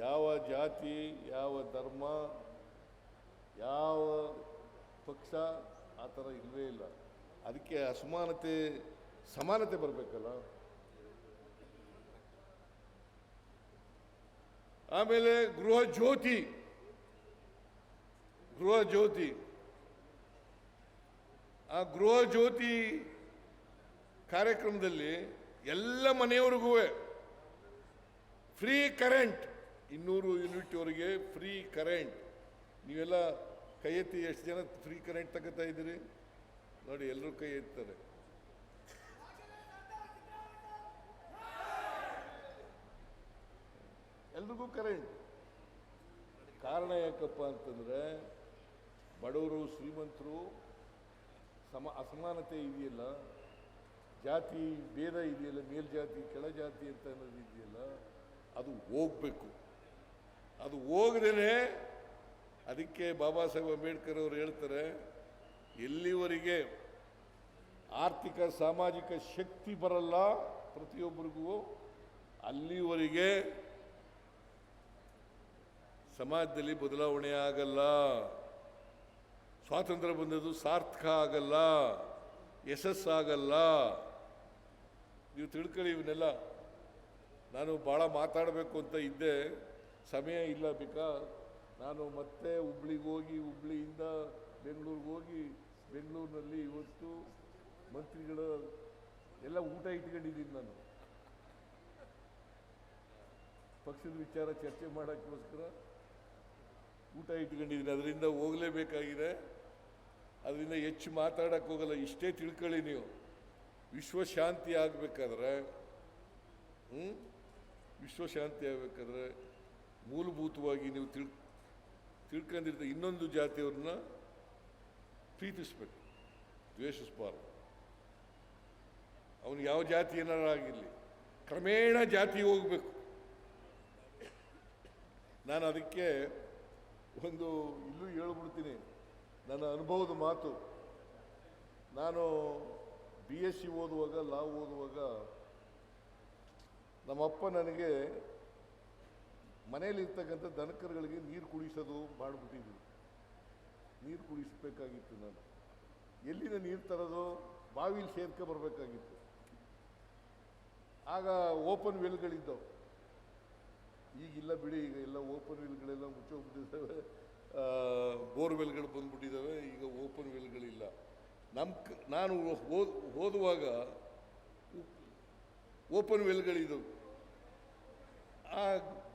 A: ಯಾವ ಜಾತಿ, ಯಾವ ಧರ್ಮ, ಯಾವ ಪಕ್ಷ ಆ ಥರ ಇಲ್ಲವೇ ಇಲ್ಲ. ಅದಕ್ಕೆ ಸಮಾನತೆ ಬರಬೇಕಲ್ಲ. ಆಮೇಲೆ ಗೃಹ ಜ್ಯೋತಿ ಆ ಗೃಹ ಜ್ಯೋತಿ ಕಾರ್ಯಕ್ರಮದಲ್ಲಿ ಎಲ್ಲ ಮನೆಯವರಿಗೂ ಫ್ರೀ ಕರೆಂಟ್, 200 ಯೂನಿಟ್ವರೆಗೆ ಫ್ರೀ ಕರೆಂಟ್. ನೀವೆಲ್ಲ ಕೈ ಎತ್ತಿ, ಎಷ್ಟು ಜನ ಫ್ರೀ ಕರೆಂಟ್ ತಗೋತಾ ಇದ್ದೀರಿ ನೋಡಿ? ಎಲ್ಲರೂ ಕೈ ಎತ್ತಾರೆ. ಎಲ್ರಿಗೂ ಕರೆಂಟ್. ಕಾರಣ ಯಾಕಪ್ಪ ಅಂತಂದ್ರೆ, ಬಡವರು ಶ್ರೀಮಂತರು ಅಸಮಾನತೆ ಇದೆಯಲ್ಲ, ಜಾತಿ ಭೇದ ಇದೆಯಲ್ಲ, ಮೇಲ್ಜಾತಿ ಕೆಳಜಾತಿ ಅಂತ ಅನ್ನೋದು ಇದೆಯಲ್ಲ, ಅದು ಹೋಗ್ಬೇಕು. ಅದು ಹೋಗದೇನೆ, ಅದಕ್ಕೆ ಬಾಬಾ ಸಾಹೇಬ್ ಅಂಬೇಡ್ಕರ್ ಅವರು ಹೇಳ್ತಾರೆ, ಎಲ್ಲಿವರೆಗೆ ಆರ್ಥಿಕ ಸಾಮಾಜಿಕ ಶಕ್ತಿ ಬರಲ್ಲ ಪ್ರತಿಯೊಬ್ಬರಿಗೂ, ಅಲ್ಲಿವರೆಗೆ ಸಮಾಜದಲ್ಲಿ ಬದಲಾವಣೆ ಆಗಲ್ಲ, ಸ್ವಾತಂತ್ರ್ಯ ಬಂದದ್ದು ಸಾರ್ಥಕ ಆಗಲ್ಲ, ಯಶಸ್ಸಾಗಲ್ಲ. ನೀವು ತಿಳ್ಕೊಳ್ಳಿ ಇವನ್ನೆಲ್ಲ. ನಾನು ಭಾಳ ಮಾತಾಡಬೇಕು ಅಂತ ಇದ್ದೆ, ಸಮಯ ಇಲ್ಲ. ನಾನು ಮತ್ತೆ ಹುಬ್ಳಿಗೆ ಹೋಗಿ, ಹುಬ್ಳಿಯಿಂದ ಬೆಂಗಳೂರಿಗೆ ಹೋಗಿ, ಬೆಂಗಳೂರಿನಲ್ಲಿ ಇವತ್ತು ಮಂತ್ರಿಗಳ ಎಲ್ಲ ಊಟ ಇಟ್ಕೊಂಡಿದ್ದೀನಿ. ನಾನು ಪಕ್ಷದ ವಿಚಾರ ಚರ್ಚೆ ಮಾಡೋಕ್ಕೋಸ್ಕರ ಊಟ ಇಟ್ಕೊಂಡಿದ್ದೀನಿ. ಅದರಿಂದ ಹೋಗಲೇಬೇಕಾಗಿದೆ. ಅದರಿಂದ ಹೆಚ್ಚು ಮಾತಾಡಕ್ಕೆ ಹೋಗಲ್ಲ. ಇಷ್ಟೇ ತಿಳ್ಕೊಳ್ಳಿ ನೀವು. ವಿಶ್ವಶಾಂತಿ ಆಗಬೇಕಾದ್ರೆ ವಿಶ್ವಶಾಂತಿ ಆಗಬೇಕಾದ್ರೆ ಮೂಲಭೂತವಾಗಿ ನೀವು ತಿಳ್ಕೊಂಡಿರ್ತ ಇನ್ನೊಂದು ಜಾತಿಯವ್ರನ್ನ ಪ್ರೀತಿಸ್ಬೇಕು, ದ್ವೇಷಿಸಬಾರ್ದು. ಅವನು ಯಾವ ಜಾತಿ ಏನಾರು ಆಗಿರಲಿ, ಕ್ರಮೇಣ ಜಾತಿ ಹೋಗಬೇಕು. ನಾನು ಅದಕ್ಕೆ ಒಂದು ಇಲ್ಲೂ ಹೇಳ್ಬಿಡ್ತೀನಿ, ನನ್ನ ಅನುಭವದ ಮಾತು. ನಾನು BSc ಓದುವಾಗ, ಲಾ ಓದುವಾಗ, ನಮ್ಮಪ್ಪ ನನಗೆ ಮನೆಯಲ್ಲಿರ್ತಕ್ಕಂಥ ದನಕರುಗಳಿಗೆ ನೀರು ಕುಡಿಸೋದು ಮಾಡಿಬಿಟ್ಟಿದ್ವಿ. ನೀರು ಕುಡಿಸಬೇಕಾಗಿತ್ತು. ನಾನು ಎಲ್ಲಿಂದ ನೀರು ತರೋದು? ಬಾವಿಲಿ ಸೇರ್ಕೊ ಬರಬೇಕಾಗಿತ್ತು. ಆಗ ಓಪನ್ ವೆಲ್ಗಳಿದ್ದವು. ಈಗಿಲ್ಲ ಬಿಡಿ, ಈಗ ಎಲ್ಲ ಓಪನ್ ವೆಲ್ಗಳೆಲ್ಲ ಮುಚ್ಚೋಗ್ಬಿಟ್ಟಿದ್ದಾವೆ, ಬೋರ್ವೆಲ್ಗಳು ಬಂದ್ಬಿಟ್ಟಿದ್ದಾವೆ. ಈಗ ಓಪನ್ ವೆಲ್ಗಳಿಲ್ಲ. ನಾನು ಓದುವಾಗ ಓಪನ್ ವೆಲ್ಗಳಿದ್ದವು. ಆ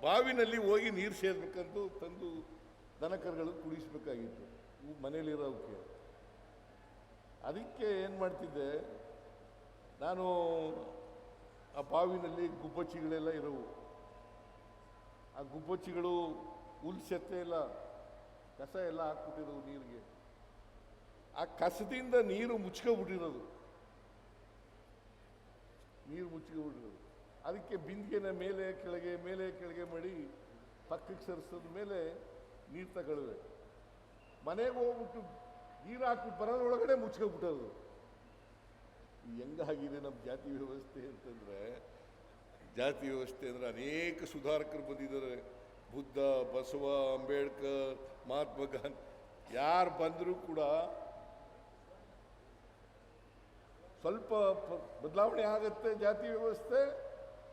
A: ಬಾವಿನಲ್ಲಿ ಹೋಗಿ ನೀರು ಸೇರ್ಬೇಕಂತೂ ತಂದು ದನಕರುಗಳು ಕುಡಿಸ್ಬೇಕಾಗಿತ್ತು ಮನೇಲಿರೋಕ್ಕೆ. ಅದಕ್ಕೆ ಏನು ಮಾಡ್ತಿದ್ದೆ ನಾನು, ಆ ಬಾವಿನಲ್ಲಿ ಗುಬ್ಬಚ್ಚಿಗಳೆಲ್ಲ ಇರೋವು. ಆ ಗುಬ್ಬಚ್ಚಿಗಳು ಹುಲ್ಸೆತ್ತೆ ಎಲ್ಲ, ಕಸ ಎಲ್ಲ ಹಾಕ್ಬಿಟ್ಟಿರೋವು ನೀರಿಗೆ. ಆ ಕಸದಿಂದ ನೀರು ಮುಚ್ಕೊಬಿಟ್ಟಿರೋದು, ಅದಕ್ಕೆ ಬಿಂದಿಗೆನ ಮೇಲೆ ಕೆಳಗೆ ಮಾಡಿ ಪಕ್ಕಕ್ಕೆ ಸರಿಸೋದ ಮೇಲೆ ನೀರು ತಗೊಳ್ಳುವೆ. ಮನೆಗೆ ಹೋಗ್ಬಿಟ್ಟು ನೀರು ಹಾಕ್ಬಿಟ್ಟು ಬರೋದ್ರೊಳಗಡೆ ಮುಚ್ಕೊಬಿಟ್ಟೋದು. ಹೆಂಗಾಗಿದೆ ನಮ್ಮ ಜಾತಿ ವ್ಯವಸ್ಥೆ ಅಂತಂದರೆ, ಅನೇಕ ಸುಧಾರಕರು ಬಂದಿದ್ದಾರೆ. ಬುದ್ಧ, ಬಸವ, ಅಂಬೇಡ್ಕರ್, ಮಹಾತ್ಮ ಗಾಂಧಿ, ಯಾರು ಬಂದರೂ ಕೂಡ ಸ್ವಲ್ಪ ಬದಲಾವಣೆ ಆಗುತ್ತೆ ಜಾತಿ ವ್ಯವಸ್ಥೆ,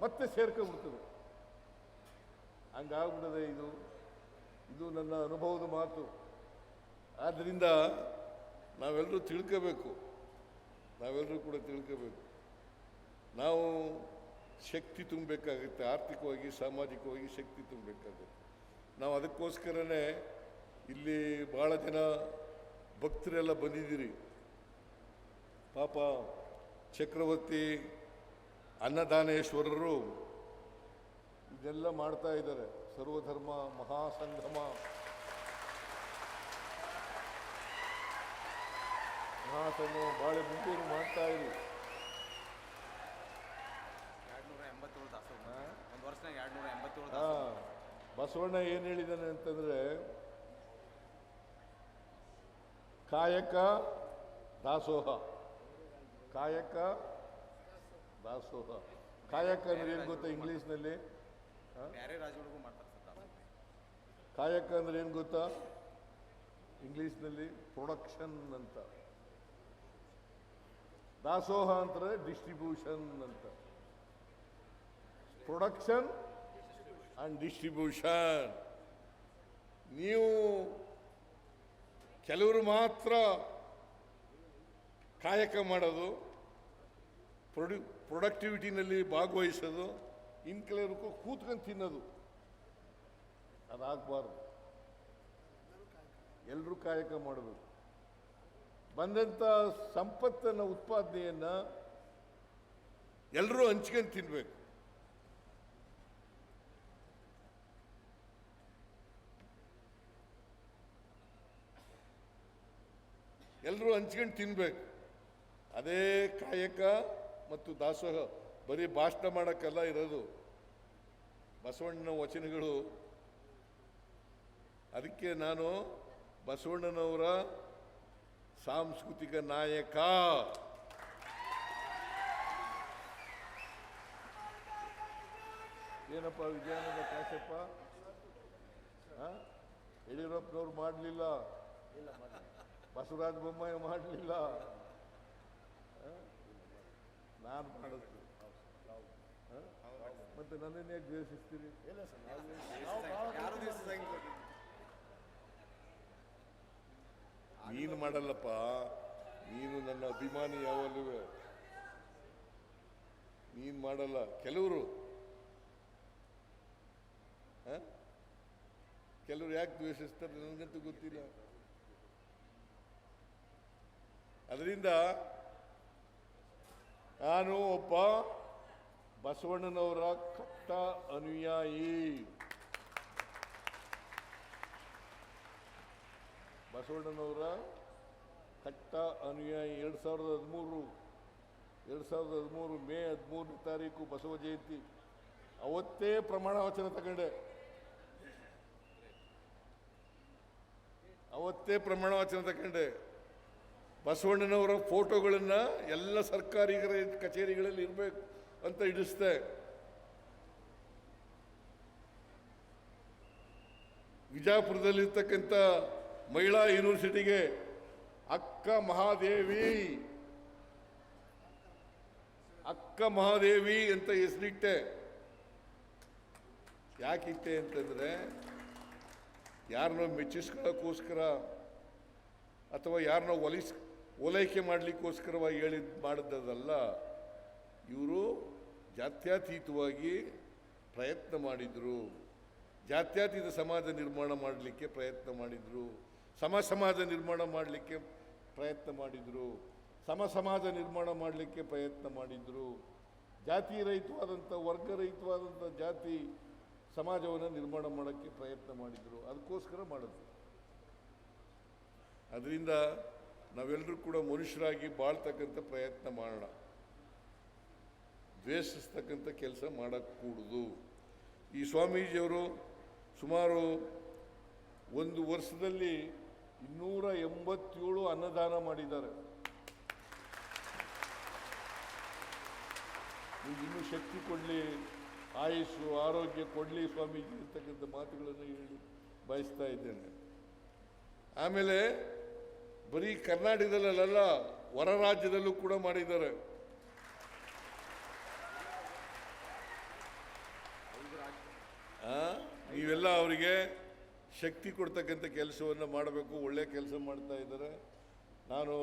A: ಮತ್ತೆ ಸೇರ್ಕೊಂಡ್ಬಿಡ್ತದೆ. ಹಂಗಾಗ್ಬಿಡದೆ ಇದು ನನ್ನ ಅನುಭವದ ಮಾತು. ಆದ್ದರಿಂದ ನಾವೆಲ್ಲರೂ ತಿಳ್ಕೋಬೇಕು, ನಾವೆಲ್ಲರೂ ಕೂಡ ತಿಳ್ಕೋಬೇಕು. ನಾವು ಶಕ್ತಿ ತುಂಬಬೇಕಾಗುತ್ತೆ, ಆರ್ಥಿಕವಾಗಿ ಸಾಮಾಜಿಕವಾಗಿ ಶಕ್ತಿ ತುಂಬಬೇಕಾಗುತ್ತೆ. ನಾವು ಅದಕ್ಕೋಸ್ಕರನೇ ಇಲ್ಲಿ ಭಾಳ ಜನ ಭಕ್ತರೆಲ್ಲ ಬಂದಿದ್ದೀರಿ. ಪಾಪ ಚಕ್ರವರ್ತಿ ಅನ್ನದಾನೇಶ್ವರರು ಇದೆಲ್ಲ ಮಾಡ್ತಾ ಇದ್ದಾರೆ. ಸರ್ವಧರ್ಮ ಮಹಾಸಂಗಮ ಭಾಳ ಮುಂದೂರು ಮಾಡ್ತಾ ಇರಿ. 287 ಬಸವಣ್ಣ ಏನು ಹೇಳಿದ್ದಾನೆ ಅಂತಂದರೆ, ಕಾಯಕ ದಾಸೋಹ. ಕಾಯಕ ಅಂದ್ರೆ ಏನು ಗೊತ್ತಾ ಇಂಗ್ಲೀಷ್ನಲ್ಲಿ? ಕಾಯಕ ಅಂದ್ರೆ ಏನು ಗೊತ್ತಾ ಇಂಗ್ಲೀಷ್ನಲ್ಲಿ? ಪ್ರೊಡಕ್ಷನ್ ಅಂತ. ದಾಸೋಹ ಅಂದ್ರೆ ಡಿಸ್ಟ್ರಿಬ್ಯೂಷನ್ ಅಂತ. Production and distribution. ನೀವು ಕೆಲವರು ಮಾತ್ರ ಕಾಯಕ ಮಾಡೋದು, ಪ್ರೊಡಕ್ಟಿವಿಟಿನಲ್ಲಿ ಭಾಗವಹಿಸೋದು, ಇನ್ನು ಕೆಲವರು ಕೂತ್ಕೊಂಡು ತಿನ್ನೋದು. ಅದಾಗಬಾರ್ದು. ಎಲ್ಲರೂ ಕಾಯಕ ಮಾಡಬೇಕು. ಬಂದಂಥ ಸಂಪತ್ತನ್ನು, ಉತ್ಪಾದನೆಯನ್ನು ಎಲ್ಲರೂ ಹಂಚ್ಕೊಂಡು ತಿನ್ಬೇಕು. ಎಲ್ಲರೂ ಹಂಚ್ಕೊಂಡು ತಿನ್ಬೇಕು. ಅದೇ ಕಾಯಕ ಮತ್ತು ದಾಸೋಹ ಬರೀ ಭಾಷಣ ಮಾಡೋಕ್ಕಲ್ಲ ಇರೋದು, ಬಸವಣ್ಣನ ವಚನಗಳು. ಅದಕ್ಕೆ ನಾನು ಬಸವಣ್ಣನವರ ಸಾಂಸ್ಕೃತಿಕ ನಾಯಕ. ಏನಪ್ಪ ವಿಜಯಾನಂದ ಕಾಶಪ್ಪ, ಯಡಿಯೂರಪ್ಪನವ್ರು ಮಾಡಲಿಲ್ಲ, ಬಸವರಾಜ ಬೊಮ್ಮಾಯಿ ಮಾಡಲಿಲ್ಲ, ನಾನು ಮಾಡಿಸ್ತೀನಿ. ಮತ್ತೆ ನನ್ನನ್ನು ಯಾಕೆ ದ್ವೇಷಿಸ್ತೀರಿ? ನೀನು ಮಾಡಲ್ಲಪ್ಪ, ನೀನು ನನ್ನ ಅಭಿಮಾನಿ ಯಾವಾಗಲೂ. ನೀನು ಮಾಡಲ್ಲ. ಕೆಲವರು ಯಾಕೆ ದ್ವೇಷಿಸ್ತಾರೆ ನನಗಂತೂ ಗೊತ್ತಿಲ್ಲ. ಅದರಿಂದ ನಾನು ಒಬ್ಬ ಬಸವಣ್ಣನವರ ಕಟ್ಟ ಅನುಯಾಯಿ. ಬಸವಣ್ಣನವರ ಕಟ್ಟ ಅನುಯಾಯಿ. 2013 ಮೇ 13ನೇ ತಾರೀಕು ಬಸವ ಜಯಂತಿ. ಅವತ್ತೇ ಪ್ರಮಾಣ ವಚನ ತಗೊಂಡೆ. ಬಸವಣ್ಣನವರ ಫೋಟೋಗಳನ್ನು ಎಲ್ಲ ಸರ್ಕಾರಿ ಕಚೇರಿಗಳಲ್ಲಿ ಇರಬೇಕು ಅಂತ ಇಡಿಸ್ದೆ. ವಿಜಯಪುರದಲ್ಲಿರ್ತಕ್ಕಂಥ ಮಹಿಳಾ ಯೂನಿವರ್ಸಿಟಿಗೆ ಅಕ್ಕ ಮಹಾದೇವಿ ಅಂತ ಹೆಸರಿಟ್ಟೆ. ಯಾಕಿಟ್ಟೆ ಅಂತಂದ್ರೆ ಯಾರನ್ನೋ ಮೆಚ್ಚಿಸ್ಕೊಳ್ಳೋಕ್ಕೋಸ್ಕರ ಅಥವಾ ಯಾರನ್ನೋ ಓಲೈಕೆ ಮಾಡಲಿಕ್ಕೋಸ್ಕರವಾಗಿ ಮಾಡಿದ್ದಲ್ಲ. ಇವರು ಜಾತ್ಯತೀತವಾಗಿ ಪ್ರಯತ್ನ ಮಾಡಿದರು. ಜಾತ್ಯತೀತ ಸಮಾಜ ನಿರ್ಮಾಣ ಮಾಡಲಿಕ್ಕೆ ಪ್ರಯತ್ನ ಮಾಡಿದರು. ಸಮಾಜ ನಿರ್ಮಾಣ ಮಾಡಲಿಕ್ಕೆ ಪ್ರಯತ್ನ ಮಾಡಿದರು. ಸಮಾಜ ನಿರ್ಮಾಣ ಮಾಡಲಿಕ್ಕೆ ಪ್ರಯತ್ನ ಮಾಡಿದರು. ಜಾತಿ ರಹಿತವಾದಂಥ, ವರ್ಗರಹಿತವಾದಂಥ ಜಾತಿ ಸಮಾಜವನ್ನು ನಿರ್ಮಾಣ ಮಾಡೋಕ್ಕೆ ಪ್ರಯತ್ನ ಮಾಡಿದರು. ಅದಕ್ಕೋಸ್ಕರ ಮಾಡಿದ್ರು. ಅದರಿಂದ ನಾವೆಲ್ಲರೂ ಕೂಡ ಮನುಷ್ಯರಾಗಿ ಬಾಳ್ತಕ್ಕಂಥ ಪ್ರಯತ್ನ ಮಾಡೋಣ. ದ್ವೇಷಿಸ್ತಕ್ಕಂಥ ಕೆಲಸ ಮಾಡக்கூಡುದು. ಈ ಸ್ವಾಮೀಜಿಯವರು ಸುಮಾರು ಒಂದು ವರ್ಷದಲ್ಲಿ 287 ಅನ್ನದಾನ ಮಾಡಿದ್ದಾರೆ. ಇನ್ನೂ ಶಕ್ತಿ ಕೊಡಲಿ, ಆಯುಸ್ಸು ಆರೋಗ್ಯ ಕೊಡಲಿ ಸ್ವಾಮೀಜಿ ಇರ್ತಕ್ಕಂಥ ಮಾತುಗಳನ್ನು ಹೇಳಿ ಬಯಸ್ತಾ ಇದ್ದೇನೆ. ಆಮೇಲೆ ಬರೀ ಕರ್ನಾಟಕದಲ್ಲ, ಹೊರ ರಾಜ್ಯದಲ್ಲೂ ಕೂಡ ಮಾಡಿದ್ದಾರೆ. ನೀವೆಲ್ಲ ಅವರಿಗೆ ಶಕ್ತಿ ಕೊಡ್ತಕ್ಕಂಥ ಕೆಲಸವನ್ನು ಮಾಡಬೇಕು. ಒಳ್ಳೆ ಕೆಲಸ ಮಾಡ್ತಾ ಇದ್ದಾರೆ. ನಾನು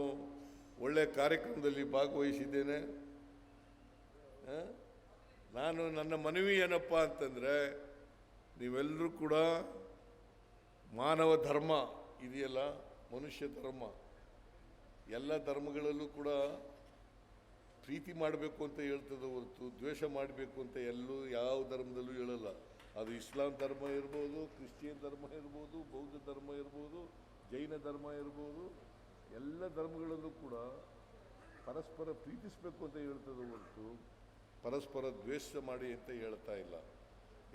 A: ಒಳ್ಳೆ ಕಾರ್ಯಕ್ರಮದಲ್ಲಿ ಭಾಗವಹಿಸಿದ್ದೇನೆ. ನಾನು ನನ್ನ ಮನವಿ ಏನಪ್ಪ ಅಂತಂದರೆ, ನೀವೆಲ್ಲರೂ ಕೂಡ ಮಾನವ ಧರ್ಮ ಇದೆಯಲ್ಲ, ಮನುಷ್ಯ ಧರ್ಮ, ಎಲ್ಲ ಧರ್ಮಗಳಲ್ಲೂ ಕೂಡ ಪ್ರೀತಿ ಮಾಡಬೇಕು ಅಂತ ಹೇಳ್ತದೆ ಹೊರತು ದ್ವೇಷ ಮಾಡಬೇಕು ಅಂತ ಯಾವ ಧರ್ಮದಲ್ಲೂ ಹೇಳಲ್ಲ. ಅದು ಇಸ್ಲಾಂ ಧರ್ಮ ಇರ್ಬೋದು, ಕ್ರಿಶ್ಚಿಯನ್ ಧರ್ಮ ಇರ್ಬೋದು, ಬೌದ್ಧ ಧರ್ಮ ಇರ್ಬೋದು, ಜೈನ ಧರ್ಮ ಇರ್ಬೋದು, ಎಲ್ಲ ಧರ್ಮಗಳಲ್ಲೂ ಕೂಡ ಪರಸ್ಪರ ಪ್ರೀತಿಸಬೇಕು ಅಂತ ಹೇಳ್ತದೆ ಹೊರತು ಪರಸ್ಪರ ದ್ವೇಷ ಮಾಡಿ ಅಂತ ಹೇಳ್ತಾ ಇಲ್ಲ.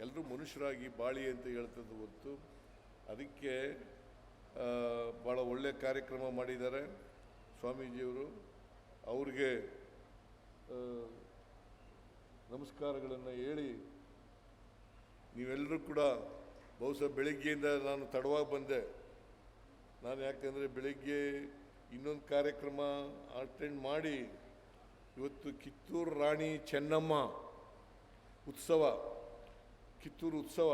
A: ಎಲ್ಲರೂ ಮನುಷ್ಯರಾಗಿ ಬಾಳಿ ಅಂತ ಹೇಳ್ತದೆ ಹೊರತು. ಅದಕ್ಕೆ ಭಾಳ ಒಳ್ಳೆಯ ಕಾರ್ಯಕ್ರಮ ಮಾಡಿದ್ದಾರೆ ಸ್ವಾಮೀಜಿಯವರು. ಅವ್ರಿಗೆ ನಮಸ್ಕಾರಗಳನ್ನು ಹೇಳಿ, ನೀವೆಲ್ಲರೂ ಕೂಡ ಬಹುಶಃ ಬೆಳಗ್ಗೆಯಿಂದ ನಾನು ತಡವಾಗಿ ಬಂದೆ. ನಾನು ಯಾಕಂದರೆ ಬೆಳಗ್ಗೆ ಇನ್ನೊಂದು ಕಾರ್ಯಕ್ರಮ ಅಟೆಂಡ್ ಮಾಡಿ ಇವತ್ತು ಕಿತ್ತೂರು ರಾಣಿ ಚೆನ್ನಮ್ಮ ಉತ್ಸವ, ಕಿತ್ತೂರು ಉತ್ಸವ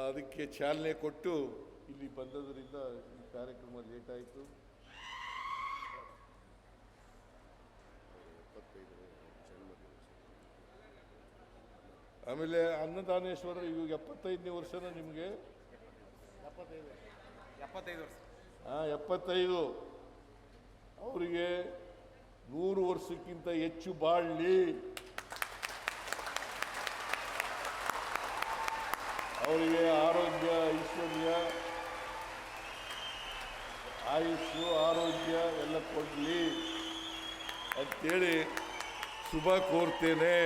A: ಅದಕ್ಕೆ ಚಾಲನೆ ಕೊಟ್ಟು ಇಲ್ಲಿ ಬಂದದರಿಂದ ಈ ಕಾರ್ಯಕ್ರಮ ಲೇಟ್ ಆಯಿತು. ಆಮೇಲೆ ಅನ್ನದಾನೇಶ್ವರ ಇವಾಗ 75ನೇ ವರ್ಷನ ನಿಮಗೆ? 75. ಅವರಿಗೆ 100 ವರ್ಷಕ್ಕಿಂತ ಹೆಚ್ಚು ಬಾಳಲಿ. ಅವರಿಗೆ ಆರೋಗ್ಯ ಆಯುಸ್ಸು ಆರೋಗ್ಯ ಎಲ್ಲ ಕೊಡಲಿ ಅಂತೇಳಿ ಶುಭ ಕೋರ್ತೇನೆ.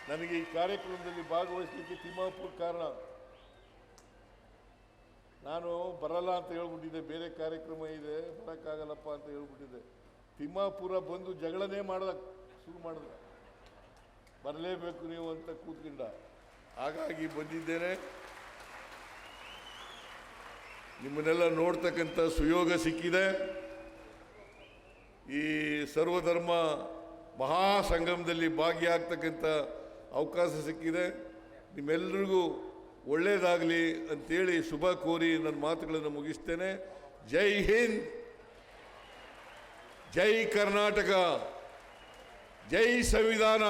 A: ನನಗೆ ಈ ಕಾರ್ಯಕ್ರಮದಲ್ಲಿ ಭಾಗವಹಿಸಲಿಕ್ಕೆ ತಿಮ್ಮಾಪುರ ಕಾರಣ. ನಾನು ಬರಲ್ಲ ಅಂತ ಹೇಳ್ಬಿಟ್ಟಿದ್ದೆ, ಬೇರೆ ಕಾರ್ಯಕ್ರಮ ಇದೆ ಬರೋಕ್ಕಾಗಲ್ಲಪ್ಪ ಅಂತ ಹೇಳ್ಬಿಟ್ಟಿದ್ದೆ. ತಿಮ್ಮಾಪುರ ಬಂದು ಜಗಳನೇ ಶುರು ಮಾಡಿದ, ಬರಲೇಬೇಕು ನೀವು ಅಂತ ಕೂತ್ಕೊಂಡ. ಹಾಗಾಗಿ ಬಂದಿದ್ದೇನೆ. ನಿಮ್ಮನ್ನೆಲ್ಲ ನೋಡ್ತಕ್ಕಂಥ ಸುಯೋಗ ಸಿಕ್ಕಿದೆ. ಈ ಸರ್ವಧರ್ಮ ಮಹಾಸಂಗಮದಲ್ಲಿ ಭಾಗಿಯಾಗ್ತಕ್ಕಂಥ ಅವಕಾಶ ಸಿಕ್ಕಿದೆ. ನಿಮ್ಮೆಲ್ಲರಿಗೂ ಒಳ್ಳೆಯದಾಗಲಿ ಅಂತೇಳಿ ಶುಭ ಕೋರಿ ನನ್ನ ಮಾತುಗಳನ್ನು ಮುಗಿಸ್ತೇನೆ. ಜೈ ಹಿಂದ್, ಜೈ ಕರ್ನಾಟಕ, ಜೈ ಸಂವಿಧಾನ.